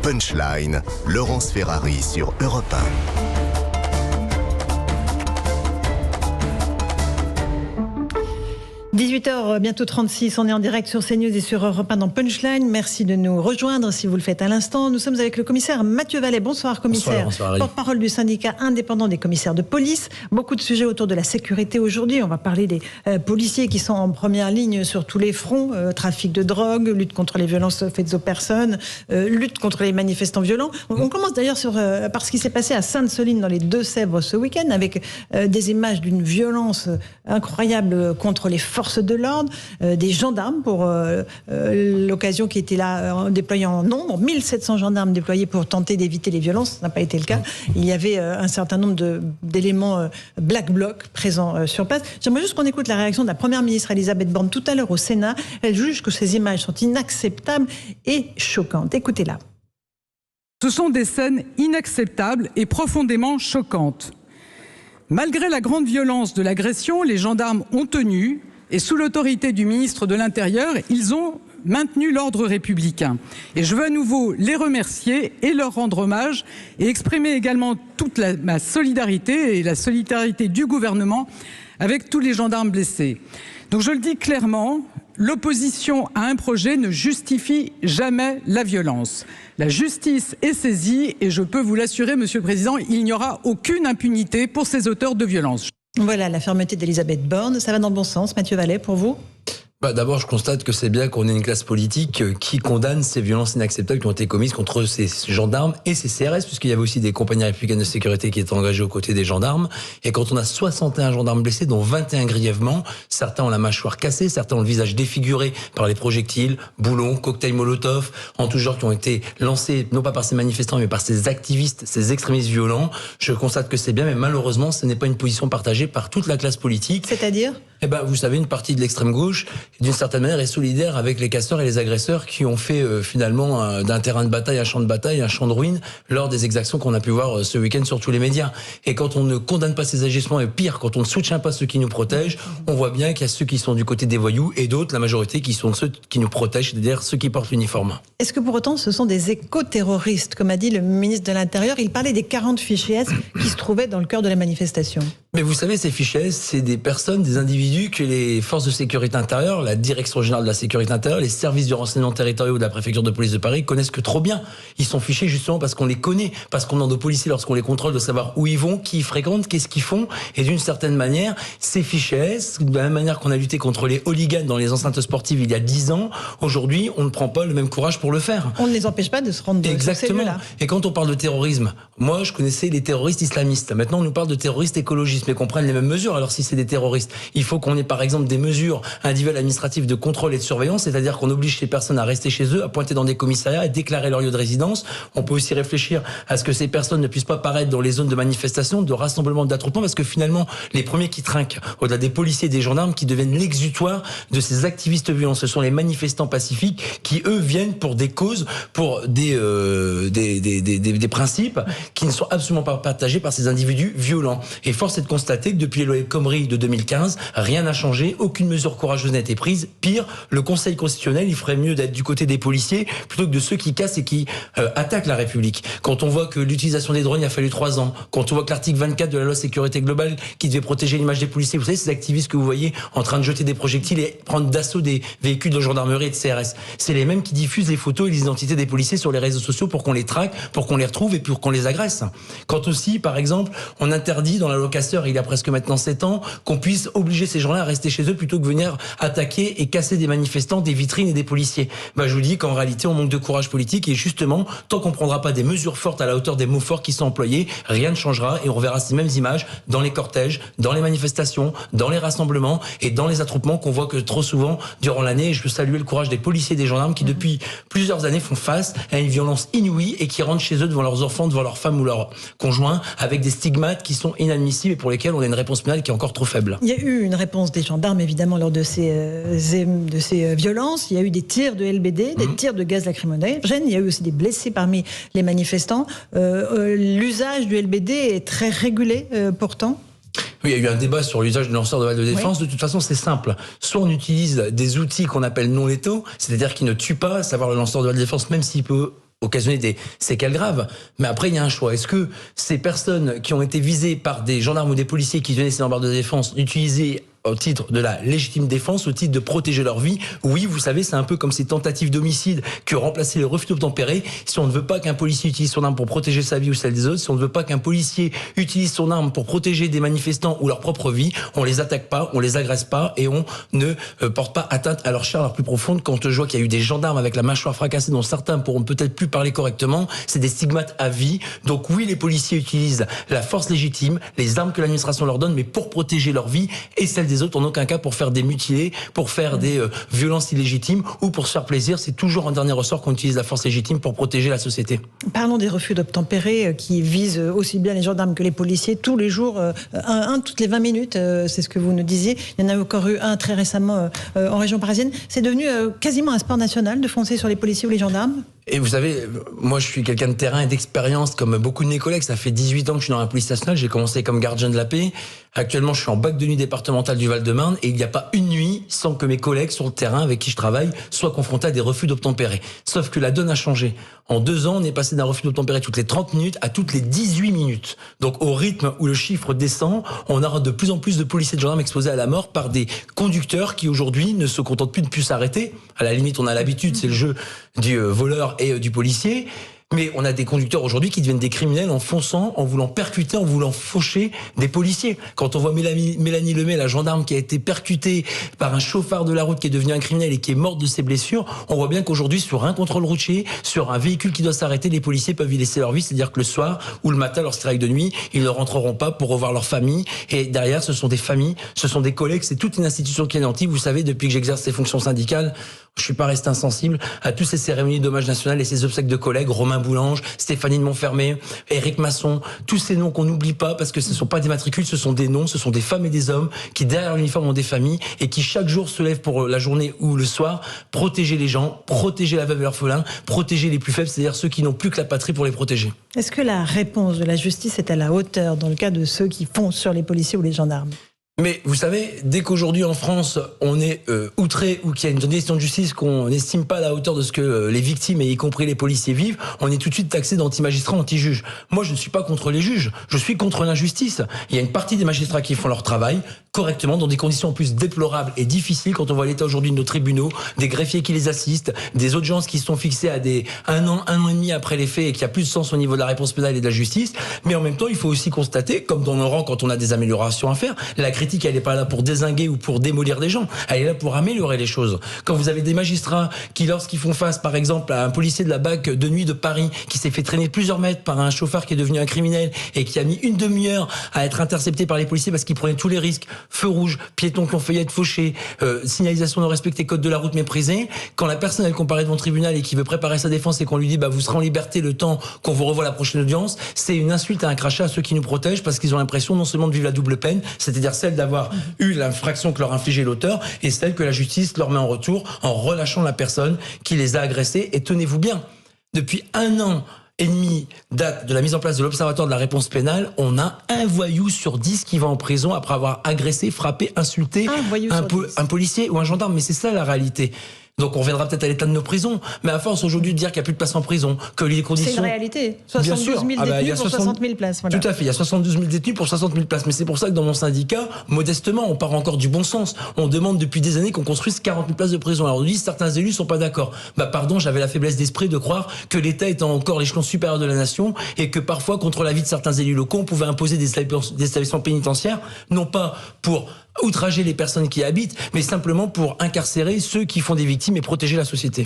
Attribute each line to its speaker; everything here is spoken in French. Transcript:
Speaker 1: Punchline, Laurence Ferrari sur Europe 1.
Speaker 2: 18h, bientôt 36, on est en direct sur CNews et sur Europe 1 dans Punchline. Merci de nous rejoindre si vous le faites à l'instant. Nous sommes avec le commissaire Mathieu Vallet. Bonsoir commissaire.
Speaker 3: Bonsoir,
Speaker 2: porte-parole du syndicat indépendant des commissaires de police. Beaucoup de sujets autour de la sécurité aujourd'hui. On va parler des policiers qui sont en première ligne sur tous les fronts. Trafic de drogue, lutte contre les violences faites aux personnes, lutte contre les manifestants violents. On commence d'ailleurs par ce qui s'est passé à Sainte-Soline dans les Deux-Sèvres ce week-end avec des images d'une violence incroyable contre les forces de l'ordre, des gendarmes pour l'occasion qui était là déployés en nombre, 1700 gendarmes déployés pour tenter d'éviter les violences, ça n'a pas été le cas. Il y avait un certain nombre d'éléments Black Bloc présents sur place. J'aimerais juste qu'on écoute la réaction de la Première ministre Elisabeth Borne tout à l'heure au Sénat. Elle juge que ces images sont inacceptables et choquantes. Écoutez-la.
Speaker 4: Ce sont des scènes inacceptables et profondément choquantes. Malgré la grande violence de l'agression, les gendarmes ont tenu. Et sous l'autorité du ministre de l'Intérieur, ils ont maintenu l'ordre républicain. Et je veux à nouveau les remercier et leur rendre hommage et exprimer également toute ma solidarité et la solidarité du gouvernement avec tous les gendarmes blessés. Donc je le dis clairement, l'opposition à un projet ne justifie jamais la violence. La justice est saisie et je peux vous l'assurer, Monsieur le Président, il n'y aura aucune impunité pour ces auteurs de violence.
Speaker 2: Voilà la fermeté d'Elisabeth Borne. Ça va dans le bon sens, Mathieu Vallet, pour vous ?
Speaker 3: D'abord, je constate que c'est bien qu'on ait une classe politique qui condamne ces violences inacceptables qui ont été commises contre ces gendarmes et ces CRS, puisqu'il y avait aussi des compagnies républicaines de sécurité qui étaient engagées aux côtés des gendarmes. Et quand on a 61 gendarmes blessés, dont 21 grièvement, certains ont la mâchoire cassée, certains ont le visage défiguré par les projectiles, boulons, cocktails Molotov, en tout genre qui ont été lancés, non pas par ces manifestants, mais par ces activistes, ces extrémistes violents. Je constate que c'est bien, mais malheureusement, ce n'est pas une position partagée par toute la classe politique.
Speaker 2: C'est-à-dire ?
Speaker 3: Vous savez, une partie de l'extrême gauche, d'une certaine manière, est solidaire avec les casseurs et les agresseurs qui ont fait finalement d'un terrain de bataille, un champ de bataille, un champ de ruines lors des exactions qu'on a pu voir ce week-end sur tous les médias. Et quand on ne condamne pas ces agissements, et pire, quand on ne soutient pas ceux qui nous protègent, on voit bien qu'il y a ceux qui sont du côté des voyous et d'autres, la majorité, qui sont ceux qui nous protègent, c'est-à-dire ceux qui portent l'uniforme.
Speaker 2: Est-ce que pour autant, ce sont des éco-terroristes, comme a dit le ministre de l'Intérieur? Il parlait des 40 fichiers S qui se trouvaient dans le cœur de la manifestation.
Speaker 3: Mais vous savez, ces fichiers S, c'est des personnes, des individus que les forces de sécurité intérieure, la direction générale de la sécurité intérieure, les services du renseignement territorial de la préfecture de police de Paris connaissent que trop bien. Ils sont fichés justement parce qu'on les connaît, parce qu'on demande aux policiers lorsqu'on les contrôle de savoir où ils vont, qui ils fréquentent, qu'est-ce qu'ils font. Et d'une certaine manière, ces fichiers S, de la même manière qu'on a lutté contre les hooligans dans les enceintes sportives il y a 10 ans, aujourd'hui, on ne prend pas le même courage pour le faire.
Speaker 2: On ne les empêche pas de se rendre
Speaker 3: Exactement.
Speaker 2: sur ces lieux-là.
Speaker 3: Et quand on parle de terrorisme, moi je connaissais les terroristes islamistes. Maintenant on nous parle de terroristes écologistes, mais qu'on prenne les mêmes mesures. Alors si c'est des terroristes, il faut qu'on ait par exemple des mesures individuelles administratives de contrôle et de surveillance, c'est-à-dire qu'on oblige ces personnes à rester chez eux, à pointer dans des commissariats et déclarer leur lieu de résidence. On peut aussi réfléchir à ce que ces personnes ne puissent pas paraître dans les zones de manifestation, de rassemblement, d'attroupement, parce que finalement les premiers qui trinquent, au-delà des policiers et des gendarmes, qui deviennent l'exutoire de ces activistes violents, ce sont les manifestants pacifiques qui eux viennent pour des causes, pour des principes qui ne sont absolument pas partagés par ces individus violents. Et force est de constater que depuis les lois El Khomri de 2015, rien n'a changé, aucune mesure courageuse n'a été prise. Pire, le Conseil constitutionnel, il ferait mieux d'être du côté des policiers plutôt que de ceux qui cassent et qui attaquent la République. Quand on voit que l'utilisation des drones, il a fallu 3 ans. Quand on voit que l'article 24 de la loi sécurité globale qui devait protéger l'image des policiers, vous savez, ces activistes que vous voyez en train de jeter des projectiles et prendre d'assaut des véhicules de gendarmerie et de CRS, c'est les mêmes qui diffusent les photos et les identités des policiers sur les réseaux sociaux pour qu'on les traque, pour qu'on les retrouve et pour qu'on les agresse. Quand aussi, par exemple, on interdit dans la loi Casseur, il y a presque maintenant 7 ans, qu'on puisse obliger ces gens-là à rester chez eux plutôt que venir attaquer et casser des manifestants, des vitrines et des policiers. Je vous dis qu'en réalité, on manque de courage politique et justement, tant qu'on ne prendra pas des mesures fortes à la hauteur des mots forts qui sont employés, rien ne changera et on reverra ces mêmes images dans les cortèges, dans les manifestations, dans les rassemblements et dans les attroupements qu'on voit que trop souvent durant l'année. Et je veux saluer le courage des policiers et des gendarmes qui depuis plusieurs années font face à une violence inouïe et qui rentrent chez eux devant leurs enfants, devant leurs femmes ou leurs conjoints avec des stigmates qui sont inadmissibles et pour lesquels on a une réponse pénale qui est encore trop faible.
Speaker 2: Il y a eu une réponse des gendarmes évidemment lors de ces violences. Il y a eu des tirs de LBD, des tirs de gaz lacrymogène. Il y a eu aussi des blessés parmi les manifestants. L'usage du LBD est très régulé pourtant.
Speaker 3: Oui, il y a eu un débat sur l'usage de lanceurs de balles de défense. Oui. De toute façon, c'est simple. Soit on utilise des outils qu'on appelle non létaux, c'est-à-dire qui ne tuent pas, à savoir le lanceur de balles de défense, même s'il peut occasionner des séquelles graves. Mais après, il y a un choix. Est-ce que ces personnes qui ont été visées par des gendarmes ou des policiers qui tenaient ces barres de défense utilisées au titre de la légitime défense, au titre de protéger leur vie? Oui, vous savez, c'est un peu comme ces tentatives d'homicide qui ont remplacé les refus d'obtempérer. Si on ne veut pas qu'un policier utilise son arme pour protéger sa vie ou celle des autres, si on ne veut pas qu'un policier utilise son arme pour protéger des manifestants ou leur propre vie, on les attaque pas, on les agresse pas et on ne porte pas atteinte à leur chair la plus profonde. Quand je vois qu'il y a eu des gendarmes avec la mâchoire fracassée, dont certains pourront peut-être plus parler correctement, c'est des stigmates à vie. Donc oui, les policiers utilisent la force légitime, les armes que l'administration leur donne, mais pour protéger leur vie et celle des autres, en aucun cas pour faire des mutilés, pour faire des violences illégitimes ou pour se faire plaisir. C'est toujours en dernier ressort qu'on utilise la force légitime pour protéger la société.
Speaker 2: Parlons des refus d'obtempérer qui visent aussi bien les gendarmes que les policiers tous les jours, un toutes les 20 minutes, c'est ce que vous nous disiez. Il y en a encore eu un très récemment en région parisienne. C'est devenu quasiment un sport national de foncer sur les policiers ou les gendarmes.
Speaker 3: Et vous savez, moi je suis quelqu'un de terrain et d'expérience, comme beaucoup de mes collègues. Ça fait 18 ans que je suis dans la police nationale. J'ai commencé comme gardien de la paix. Actuellement, je suis en bac de nuit départemental du Val-de-Marne et il n'y a pas une nuit sans que mes collègues sur le terrain avec qui je travaille soient confrontés à des refus d'obtempérer. Sauf que la donne a changé. En 2 ans, on est passé d'un refus d'obtempérer toutes les 30 minutes à toutes les 18 minutes. Donc au rythme où le chiffre descend, on aura de plus en plus de policiers et de gendarmes exposés à la mort par des conducteurs qui aujourd'hui ne se contentent plus de plus s'arrêter. À la limite, on a l'habitude, c'est le jeu du voleur et du policier. Mais on a des conducteurs aujourd'hui qui deviennent des criminels en fonçant, en voulant percuter, en voulant faucher des policiers. Quand on voit Mélanie Lemay, la gendarme qui a été percutée par un chauffard de la route qui est devenu un criminel et qui est morte de ses blessures, on voit bien qu'aujourd'hui, sur un contrôle routier, sur un véhicule qui doit s'arrêter, les policiers peuvent y laisser leur vie. C'est-à-dire que le soir ou le matin, lorsqu'ils travaillent de nuit, ils ne rentreront pas pour revoir leur famille. Et derrière, ce sont des familles, ce sont des collègues, c'est toute une institution qui est nantie. Vous savez, depuis que j'exerce ces fonctions syndicales, je suis pas resté insensible à toutes ces cérémonies d'hommage national et ces obsèques de collègues, Romain Boulange, Stéphanie de Montfermé, Éric Masson, tous ces noms qu'on n'oublie pas parce que ce ne sont pas des matricules, ce sont des noms, ce sont des femmes et des hommes qui derrière l'uniforme ont des familles et qui chaque jour se lèvent pour la journée ou le soir, protéger les gens, protéger la veuve et l'orphelin, protéger les plus faibles, c'est-à-dire ceux qui n'ont plus que la patrie pour les protéger.
Speaker 2: Est-ce que la réponse de la justice est à la hauteur dans le cas de ceux qui foncent sur les policiers ou les gendarmes ?
Speaker 3: Mais vous savez, dès qu'aujourd'hui en France, on est outré ou qu'il y a une décision de justice qu'on n'estime pas à la hauteur de ce que les victimes, et y compris les policiers, vivent, on est tout de suite taxé d'anti-magistrats, anti-juges. Moi, je ne suis pas contre les juges, je suis contre l'injustice. Il y a une partie des magistrats qui font leur travail correctement, dans des conditions en plus déplorables et difficiles, quand on voit l'état aujourd'hui de nos tribunaux, des greffiers qui les assistent, des audiences qui sont fixées à un an et demi après les faits et qui a plus de sens au niveau de la réponse pénale et de la justice. Mais en même temps, il faut aussi constater, comme dans nos rangs quand on a des améliorations à faire, la critique, elle n'est pas là pour dézinguer ou pour démolir des gens, elle est là pour améliorer les choses. Quand vous avez des magistrats qui, lorsqu'ils font face, par exemple, à un policier de la BAC de nuit de Paris, qui s'est fait traîner plusieurs mètres par un chauffard qui est devenu un criminel et qui a mis une demi-heure à être intercepté par les policiers parce qu'il prenait tous les risques, feu rouge, piétons qui ont failli être fauchés, signalisation non respectée, code de la route méprisé, quand la personne elle comparaît devant le tribunal et qui veut préparer sa défense et qu'on lui dit vous serez en liberté le temps qu'on vous revoie la prochaine audience, c'est une insulte et un crachat à ceux qui nous protègent parce qu'ils ont l'impression non seulement de vivre la double peine, c'est-à-dire celle d'avoir eu l'infraction que leur infligeait l'auteur et celle que la justice leur met en retour en relâchant la personne qui les a agressés. Et tenez-vous bien, depuis 1 an et demi date de la mise en place de l'Observatoire de la réponse pénale, on a un voyou sur 10 qui va en prison après avoir agressé, frappé, insulté un policier ou un gendarme. Mais c'est ça la réalité. Donc on reviendra peut-être à l'état de nos prisons, mais à force aujourd'hui de dire qu'il n'y a plus de place en prison, que les conditions...
Speaker 2: C'est une réalité. 72 000 détenus pour 60 000 places. Voilà.
Speaker 3: Tout à fait, il y a 72 000 détenus pour 60 000 places. Mais c'est pour ça que dans mon syndicat, modestement, on part encore du bon sens. On demande depuis des années qu'on construise 40 000 places de prison. Alors on dit certains élus sont pas d'accord. Pardon, j'avais la faiblesse d'esprit de croire que l'État était encore l'échelon supérieur de la nation et que parfois, contre l'avis de certains élus locaux, on pouvait imposer des établissements pénitentiaires, non pas pour outrager les personnes qui y habitent, mais simplement pour incarcérer ceux qui font des victimes et protéger la société.